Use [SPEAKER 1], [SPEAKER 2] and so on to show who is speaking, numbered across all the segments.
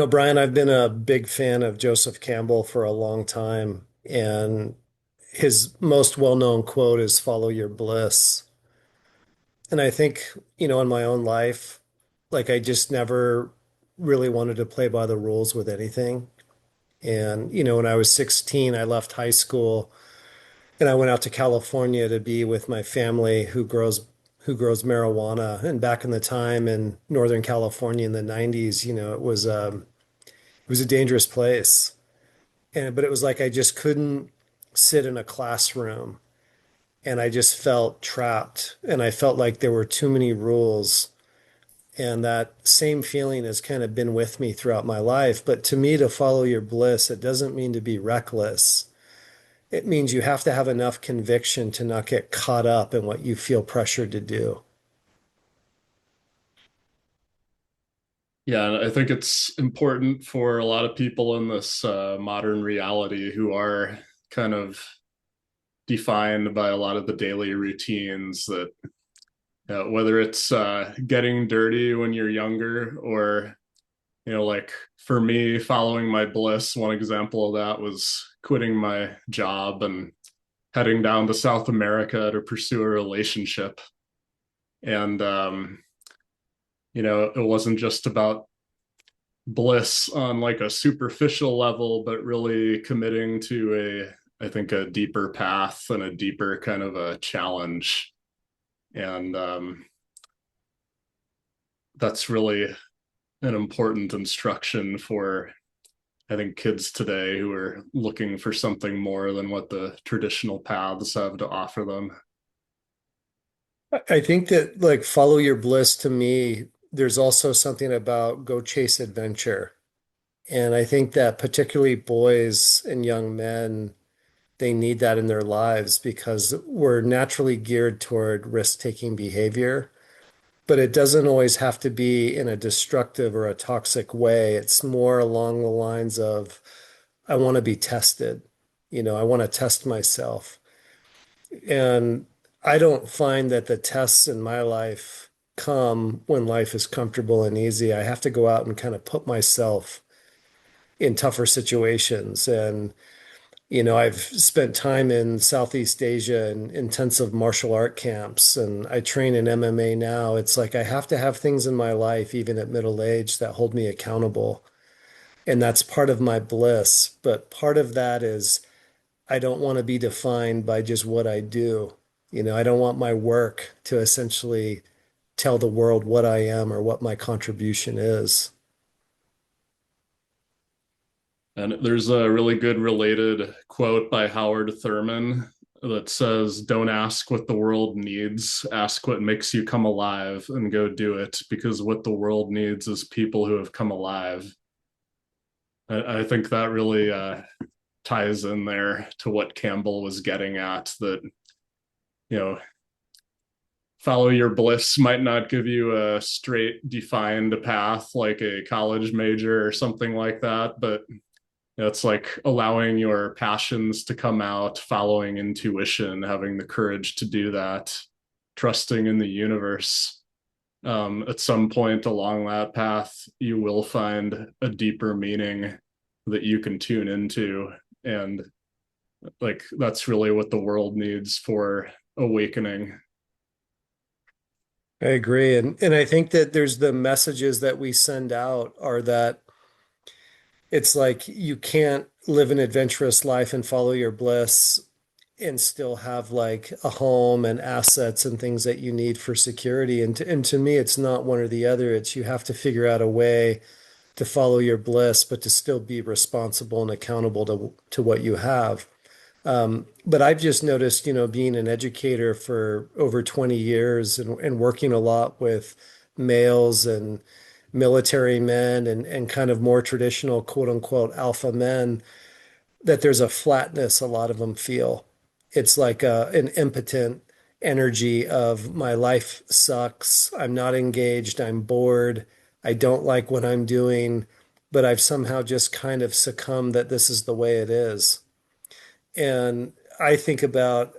[SPEAKER 1] Brian, I've been a big fan of Joseph Campbell for a long time, and his most well-known quote is follow your bliss. And I think, in my own life, like I just never really wanted to play by the rules with anything. And, when I was 16, I left high school and I went out to California to be with my family who grows marijuana. And back in the time in Northern California in the 90s, it was a dangerous place. But it was like I just couldn't sit in a classroom and I just felt trapped and I felt like there were too many rules. And that same feeling has kind of been with me throughout my life. But to me, to follow your bliss, it doesn't mean to be reckless. It means you have to have enough conviction to not get caught up in what you feel pressured to do.
[SPEAKER 2] Yeah, and I think it's important for a lot of people in this modern reality who are kind of defined by a lot of the daily routines that whether it's getting dirty when you're younger or like for me following my bliss, one example of that was quitting my job and heading down to South America to pursue a relationship. And it wasn't just about bliss on like a superficial level, but really committing to I think, a deeper path and a deeper kind of a challenge. And that's really an important instruction for, I think, kids today who are looking for something more than what the traditional paths have to offer them.
[SPEAKER 1] I think that like follow your bliss to me, there's also something about go chase adventure. And I think that particularly boys and young men, they need that in their lives because we're naturally geared toward risk-taking behavior, but it doesn't always have to be in a destructive or a toxic way. It's more along the lines of, I want to be tested. I want to test myself. And I don't find that the tests in my life come when life is comfortable and easy. I have to go out and kind of put myself in tougher situations. And I've spent time in Southeast Asia in intensive martial art camps, and I train in MMA now. It's like I have to have things in my life, even at middle age, that hold me accountable. And that's part of my bliss. But part of that is I don't want to be defined by just what I do. I don't want my work to essentially tell the world what I am or what my contribution is.
[SPEAKER 2] And there's a really good related quote by Howard Thurman that says, "Don't ask what the world needs, ask what makes you come alive and go do it, because what the world needs is people who have come alive." I think that really ties in there to what Campbell was getting at, that, you know, follow your bliss might not give you a straight defined path like a college major or something like that, but it's like allowing your passions to come out, following intuition, having the courage to do that, trusting in the universe. At some point along that path, you will find a deeper meaning that you can tune into. And like, that's really what the world needs for awakening.
[SPEAKER 1] I agree. And I think that there's the messages that we send out are that it's like you can't live an adventurous life and follow your bliss and still have like a home and assets and things that you need for security. And to me, it's not one or the other. It's you have to figure out a way to follow your bliss, but to still be responsible and accountable to what you have. But I've just noticed, being an educator for over 20 years and working a lot with males and military men and kind of more traditional quote unquote alpha men, that there's a flatness a lot of them feel. It's like an impotent energy of my life sucks. I'm not engaged. I'm bored. I don't like what I'm doing, but I've somehow just kind of succumbed that this is the way it is. And I think about,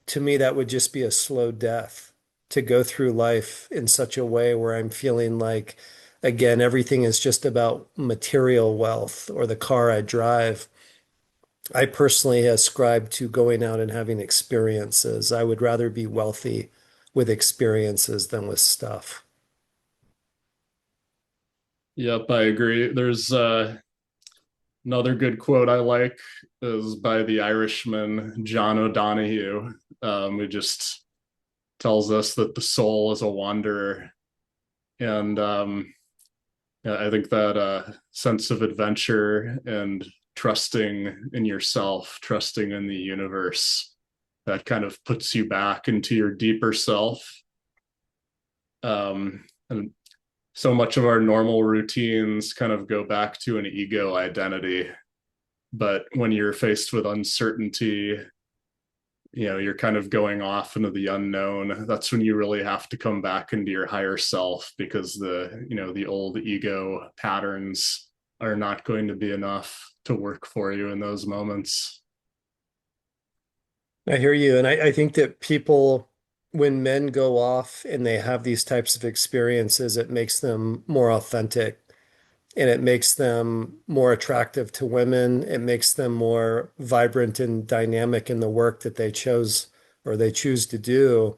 [SPEAKER 1] to me, that would just be a slow death to go through life in such a way where I'm feeling like again, everything is just about material wealth or the car I drive. I personally ascribe to going out and having experiences. I would rather be wealthy with experiences than with stuff.
[SPEAKER 2] Yep, I agree. There's another good quote I like is by the Irishman John O'Donohue, who just tells us that the soul is a wanderer. And yeah, I think that sense of adventure and trusting in yourself, trusting in the universe, that kind of puts you back into your deeper self. And so much of our normal routines kind of go back to an ego identity. But when you're faced with uncertainty, you're kind of going off into the unknown. That's when you really have to come back into your higher self, because the old ego patterns are not going to be enough to work for you in those moments.
[SPEAKER 1] I hear you. And I think that people, when men go off and they have these types of experiences, it makes them more authentic and it makes them more attractive to women. It makes them more vibrant and dynamic in the work that they chose or they choose to do.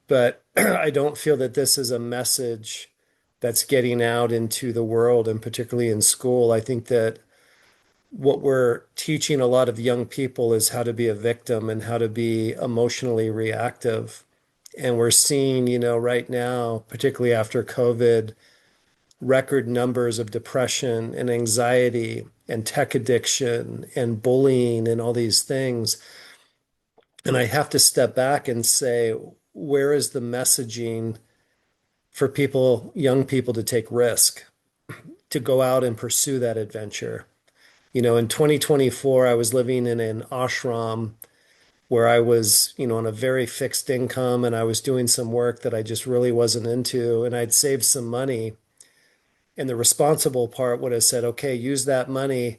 [SPEAKER 1] But I don't feel that this is a message that's getting out into the world and particularly in school. I think that what we're teaching a lot of young people is how to be a victim and how to be emotionally reactive. And we're seeing, right now, particularly after COVID, record numbers of depression and anxiety and tech addiction and bullying and all these things. And I have to step back and say, where is the messaging for people, young people, to take risk, to go out and pursue that adventure? In 2024, I was living in an ashram where I was, on a very fixed income and I was doing some work that I just really wasn't into. And I'd saved some money. And the responsible part would have said, okay, use that money,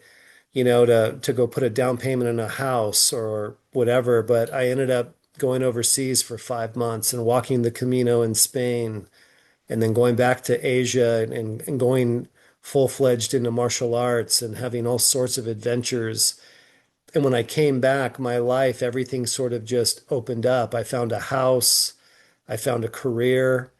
[SPEAKER 1] to go put a down payment in a house or whatever. But I ended up going overseas for 5 months and walking the Camino in Spain and then going back to Asia and going full-fledged into martial arts and having all sorts of adventures. And when I came back, my life, everything sort of just opened up. I found a house, I found a career,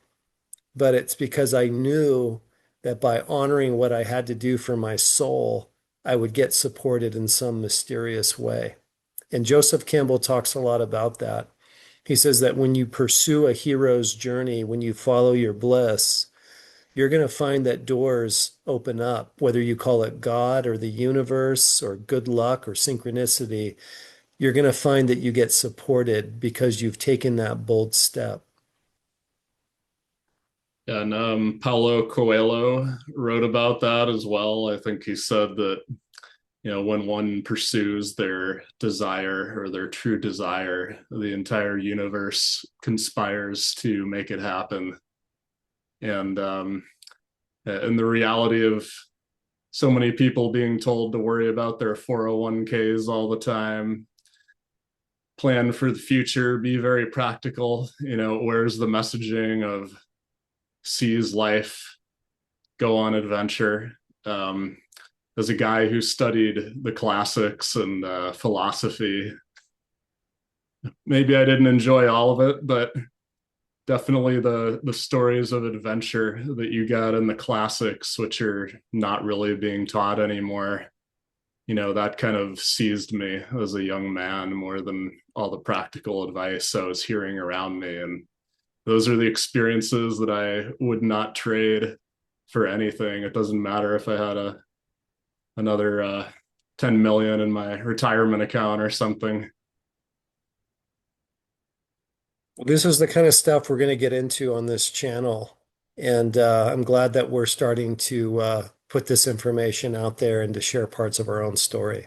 [SPEAKER 1] but it's because I knew that by honoring what I had to do for my soul, I would get supported in some mysterious way. And Joseph Campbell talks a lot about that. He says that when you pursue a hero's journey, when you follow your bliss, you're going to find that doors open up, whether you call it God or the universe or good luck or synchronicity. You're going to find that you get supported because you've taken that bold step.
[SPEAKER 2] And Paulo Coelho wrote about that as well. I think he said that, when one pursues their desire or their true desire, the entire universe conspires to make it happen. And the reality of so many people being told to worry about their 401ks all the time, plan for the future, be very practical. Where's the messaging of seize life, go on adventure? As a guy who studied the classics and philosophy, maybe I didn't enjoy all of it, but definitely the stories of adventure that you got in the classics, which are not really being taught anymore, that kind of seized me as a young man more than all the practical advice I was hearing around me. And those are the experiences that I would not trade for anything. It doesn't matter if I had another 10 million in my retirement account or something.
[SPEAKER 1] This is the kind of stuff we're going to get into on this channel. And I'm glad that we're starting to put this information out there and to share parts of our own story.